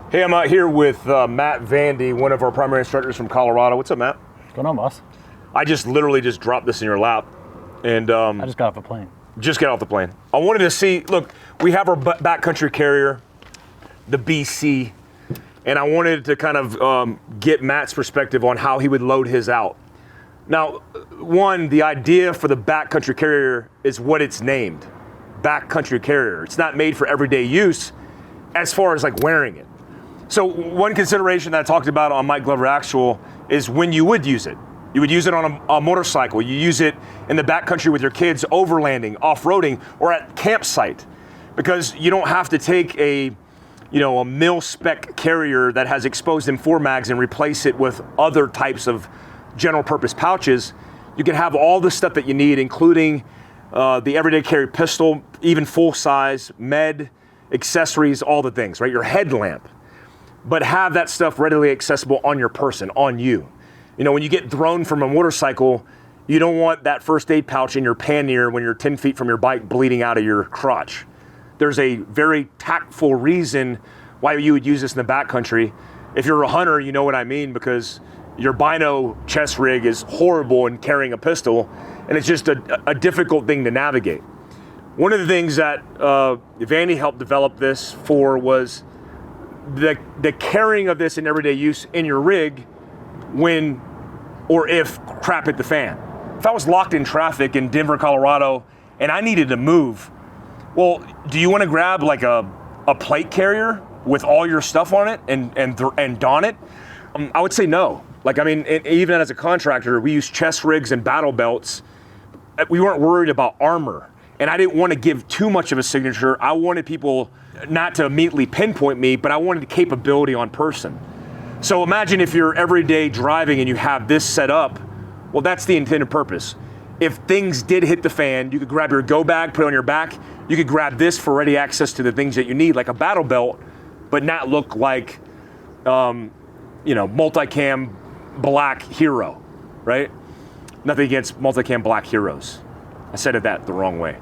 Hey, I'm out here with Matt Vandy, one of our primary instructors from Colorado. What's up, Matt? What's going on, boss? I just literally just dropped this in your lap. And I just got off a plane. Just got off the plane. I wanted to see, look, we have our backcountry carrier, the BC, and I wanted to kind of get Matt's perspective on how he would load his out. Now, one, the idea for the backcountry carrier is what it's named, backcountry carrier. It's not made for everyday use as far as like wearing it. So one consideration that I talked about on Mike Glover Actual is when you would use it. You would use it on a motorcycle. You use it in the backcountry with your kids overlanding, off-roading, or at campsite, because you don't have to take a mil-spec carrier that has exposed M4 mags and replace it with other types of general purpose pouches. You can have all the stuff that you need, including the everyday carry pistol, even full size, med, accessories, all the things, right? Your headlamp. But have that stuff readily accessible on your person, on you. You know, when you get thrown from a motorcycle, you don't want that first aid pouch in your pannier when you're 10 feet from your bike bleeding out of your crotch. There's a very tactful reason why you would use this in the backcountry. If you're a hunter, you know what I mean, because your bino chest rig is horrible in carrying a pistol, and it's just a difficult thing to navigate. One of the things that Vandy helped develop this for was the carrying of this in everyday use in your rig when or if crap hit the fan. If I was locked in traffic in Denver, Colorado, and I needed to move, well, do you want to grab like a plate carrier with all your stuff on it and don it? I would say no. Like, I mean, even as a contractor, we use chest rigs and battle belts. We weren't worried about armor. And I didn't want to give too much of a signature. I wanted people not to immediately pinpoint me, but I wanted the capability on person. So imagine if you're everyday driving and you have this set up, well, that's the intended purpose. If things did hit the fan, you could grab your go bag, put it on your back. You could grab this for ready access to the things that you need, like a battle belt, but not look like, multicam black hero, right? Nothing against multicam black heroes. I said that the wrong way.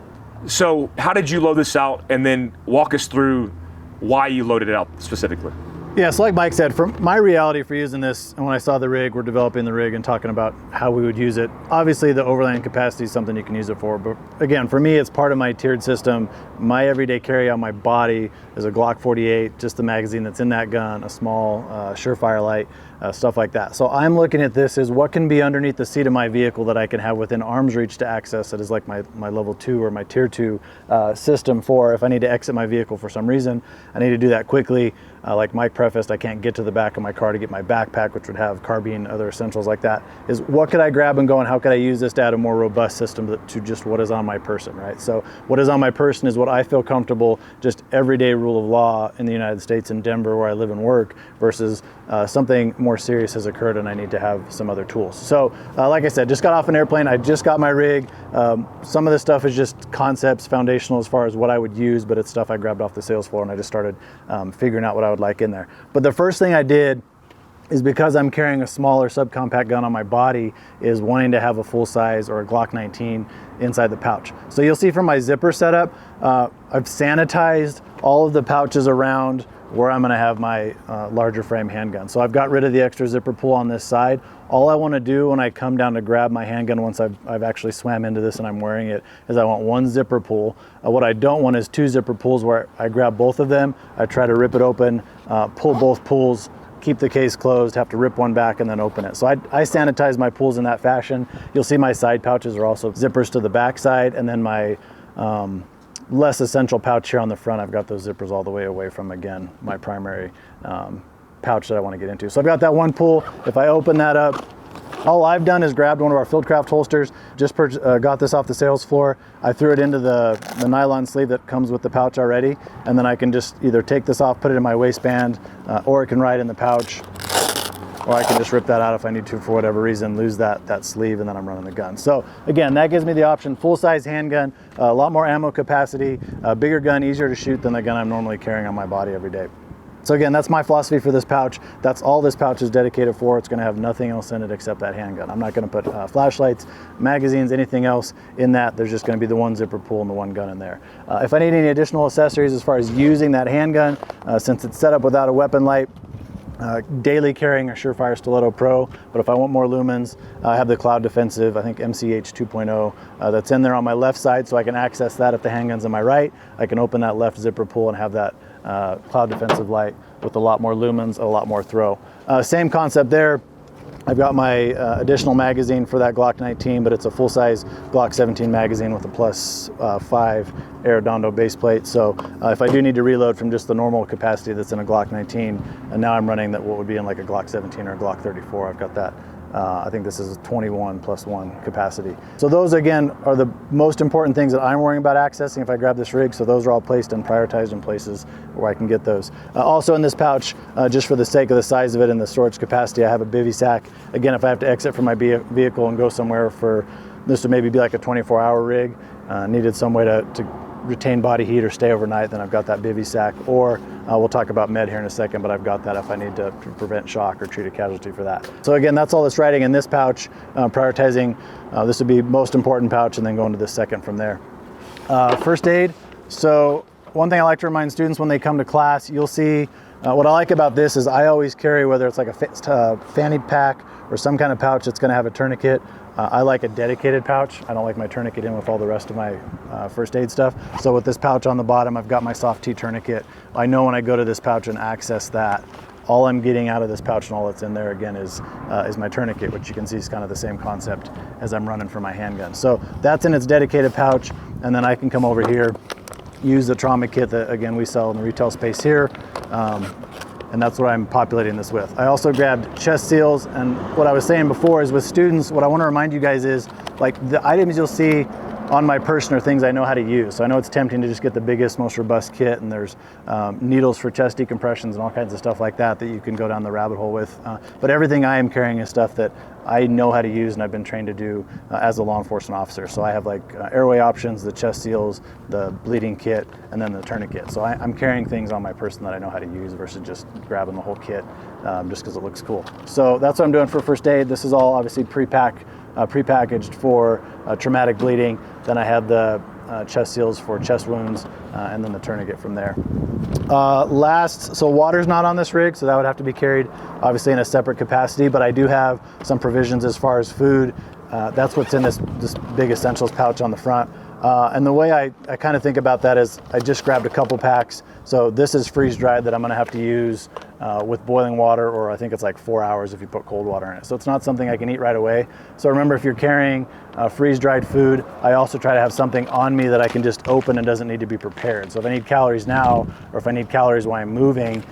So how did you load this out, and then walk us through why you loaded it out specifically? Yeah, so like Mike said, from my reality for using this, and when I saw the rig, we're developing the rig and talking about how we would use it. Obviously, the overland capacity is something you can use it for, but again, for me, it's part of my tiered system. My everyday carry on my body is a Glock 48, just the magazine that's in that gun, a small Surefire light, stuff like that. So I'm looking at this as what can be underneath the seat of my vehicle that I can have within arm's reach to access it, is like my level 2 or my tier 2 system for if I need to exit my vehicle for some reason. I need to do that quickly. Like Mike prefaced, I can't get to the back of my car to get my backpack, which would have carbine, other essentials like that. Is what could I grab and go, and how could I use this to add a more robust system to just what is on my person, right? So what is on my person is what I feel comfortable, just everyday rule of law in the United States, in Denver where I live and work, versus something more serious has occurred and I need to have some other tools. So like I said, just got off an airplane, I just got my rig. Some of this stuff is just concepts, foundational as far as what I would use, but it's stuff I grabbed off the sales floor and I just started figuring out what I would like in there. But the first thing I did is, because I'm carrying a smaller subcompact gun on my body, is wanting to have a full size or a Glock 19 inside the pouch. So you'll see from my zipper setup, I've sanitized all of the pouches around where I'm gonna have my larger frame handgun. So I've got rid of the extra zipper pull on this side. All I wanna do when I come down to grab my handgun, once I've actually swam into this and I'm wearing it, is I want one zipper pull. What I don't want is two zipper pulls where I grab both of them, I try to rip it open, pull both pulls, keep the case closed, have to rip one back and then open it. So I sanitize my pulls in that fashion. You'll see my side pouches are also zippers to the back side, and then my less essential pouch here on the front, I've got those zippers all the way away from, again, my primary pouch that I want to get into. So I've got that one pull. If I open that up, all I've done is grabbed one of our Fieldcraft holsters, just got this off the sales floor. I threw it into the nylon sleeve that comes with the pouch already, and then I can just either take this off, put it in my waistband, or it can ride in the pouch, or I can just rip that out if I need to for whatever reason, lose that sleeve, and then I'm running the gun. So again, that gives me the option, full-size handgun, a lot more ammo capacity, a bigger gun, easier to shoot than the gun I'm normally carrying on my body every day. So again, that's my philosophy for this pouch. That's all this pouch is dedicated for. It's going to have nothing else in it except that handgun. I'm not going to put flashlights, magazines, anything else in that. There's just going to be the one zipper pull and the one gun in there. If I need any additional accessories as far as using that handgun, since it's set up without a weapon light, daily carrying a Surefire Stiletto Pro, but if I want more lumens, I have the Cloud Defensive, I think MCH 2.0, that's in there on my left side, so I can access that if the handgun's on my right. I can open that left zipper pull and have that Cloud Defensive light with a lot more lumens, a lot more throw. Same concept there. I've got my additional magazine for that Glock 19, but it's a full-size Glock 17 magazine with a +5 Arredondo base plate. So if I do need to reload from just the normal capacity that's in a Glock 19, and now I'm running that what would be in like a Glock 17 or a Glock 34, I've got that. I think this is a 21+1 capacity. So those again are the most important things that I'm worrying about accessing if I grab this rig. So those are all placed and prioritized in places where I can get those. Also in this pouch, just for the sake of the size of it and the storage capacity, I have a bivy sack. Again, if I have to exit from my vehicle and go somewhere for, this would maybe be like a 24-hour rig, needed some way to retain body heat or stay overnight, then I've got that bivy sack. Or we'll talk about med here in a second, but I've got that if I need to prevent shock or treat a casualty for that. So again, that's all that's riding in this pouch, prioritizing, this would be most important pouch, and then going to the second from there. First aid. So one thing I like to remind students when they come to class, you'll see, what I like about this is I always carry, whether it's like a fanny pack or some kind of pouch that's gonna have a tourniquet. I like a dedicated pouch. I don't like my tourniquet in with all the rest of my first aid stuff. So with this pouch on the bottom, I've got my soft T tourniquet. I know when I go to this pouch and access that, all I'm getting out of this pouch and all that's in there again is my tourniquet, which you can see is kind of the same concept as I'm running for my handgun. So that's in its dedicated pouch, and then I can come over here, use the trauma kit that again we sell in the retail space here. And that's what I'm populating this with. I also grabbed chest seals, and what I was saying before is with students, what I want to remind you guys is like the items you'll see on my person are things I know how to use. So I know it's tempting to just get the biggest, most robust kit, and there's needles for chest decompressions and all kinds of stuff like that that you can go down the rabbit hole with. But everything I am carrying is stuff that I know how to use and I've been trained to do as a law enforcement officer. So I have like airway options, the chest seals, the bleeding kit, and then the tourniquet. So I'm carrying things on my person that I know how to use versus just grabbing the whole kit just because it looks cool. So that's what I'm doing for first aid. This is all obviously prepackaged for traumatic bleeding. Then I have the chest seals for chest wounds, and then the tourniquet from there. So water's not on this rig, so that would have to be carried obviously in a separate capacity, but I do have some provisions as far as food. That's what's in this big essentials pouch on the front. And the way I kind of think about that is I just grabbed a couple packs. So this is freeze dried that I'm gonna have to use with boiling water, or I think it's like 4 hours if you put cold water in it. So it's not something I can eat right away. So remember, if you're carrying freeze dried food, I also try to have something on me that I can just open and doesn't need to be prepared. So if I need calories now, or if I need calories while I'm moving,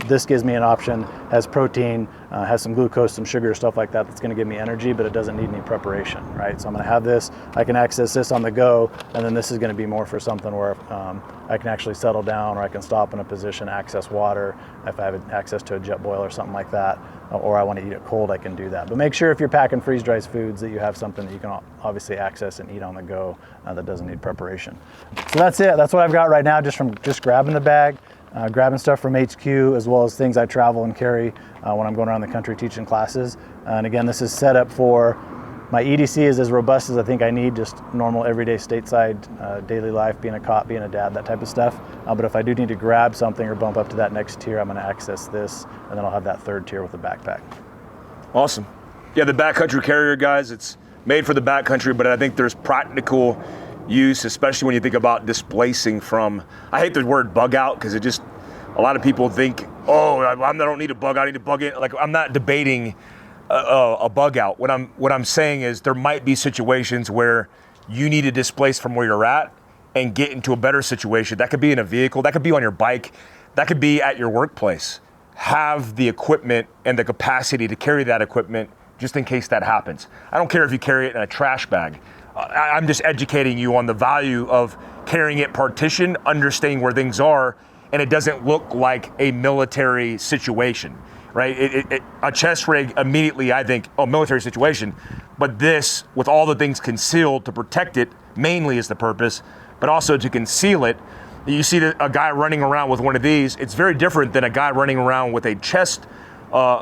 this gives me an option, has protein, has some glucose, some sugar, stuff like that, that's gonna give me energy, but it doesn't need any preparation, right? So I'm gonna have this, I can access this on the go, and then this is gonna be more for something where I can actually settle down, or I can stop in a position, access water, if I have access to a jet boil or something like that, or I want to eat it cold, I can do that. But make sure if you're packing freeze-dried foods that you have something that you can obviously access and eat on the go that doesn't need preparation. So that's it. That's what I've got right now, just grabbing the bag, grabbing stuff from HQ, as well as things I travel and carry when I'm going around the country teaching classes. And again, this is set up for my EDC is as robust as I think I need, just normal everyday stateside daily life, being a cop, being a dad, that type of stuff. But if I do need to grab something or bump up to that next tier, I'm gonna access this, and then I'll have that third tier with the backpack. Awesome. Yeah, the backcountry carrier, guys, it's made for the backcountry, but I think there's practical use, especially when you think about displacing from, I hate the word bug out, because it just, a lot of people think, oh, I don't need a bug out, I need to bug in. Like, I'm not debating a bug out. What I'm saying is there might be situations where you need to displace from where you're at and get into a better situation. That could be in a vehicle, that could be on your bike, that could be at your workplace. Have the equipment and the capacity to carry that equipment just in case that happens. I don't care if you carry it in a trash bag. I'm just educating you on the value of carrying it partitioned, understanding where things are, and it doesn't look like a military situation. Right, a chest rig immediately, I think, military situation, but this, with all the things concealed to protect it, mainly is the purpose, but also to conceal it, You see a guy running around with one of these, it's very different than a guy running around with a chest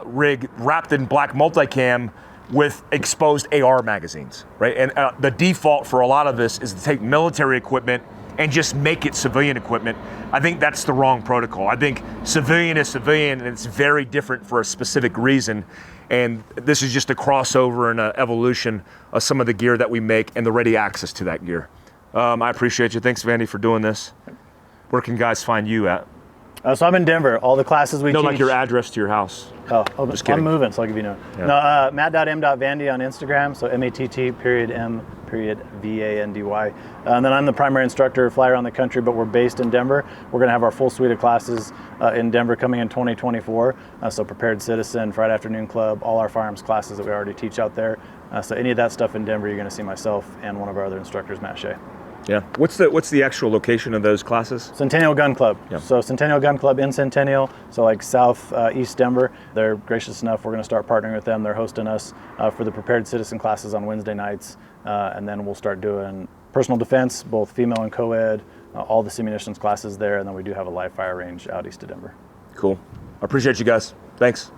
rig wrapped in black multicam with exposed AR magazines, right? And the default for a lot of this is to take military equipment and just make it civilian equipment. I think that's the wrong protocol. I think civilian is civilian, and it's very different for a specific reason. And this is just a crossover and an evolution of some of the gear that we make and the ready access to that gear. I appreciate you. Thanks, Vandy, for doing this. Where can guys find you at? So I'm in Denver. All the classes we teach. No, like your address to your house. Oh, just kidding. I'm moving, so I'll give you know. Yeah. No, matt.m.vandy on Instagram, so MATT.M.VANDY. And then I'm the primary instructor, fly around the country, but we're based in Denver. We're going to have our full suite of classes in Denver coming in 2024. So Prepared Citizen, Friday Afternoon Club, all our firearms classes that we already teach out there. So any of that stuff in Denver, you're going to see myself and one of our other instructors, Matt Shea. Yeah. What's the actual location of those classes? Centennial Gun Club. Yep. So Centennial Gun Club in Centennial, so like south east Denver. They're gracious enough. We're going to start partnering with them. They're hosting us for the Prepared Citizen classes on Wednesday nights, and then we'll start doing personal defense, both female and co-ed, all the simunitions classes there, and then we do have a live fire range out east of Denver. Cool. I appreciate you guys. Thanks.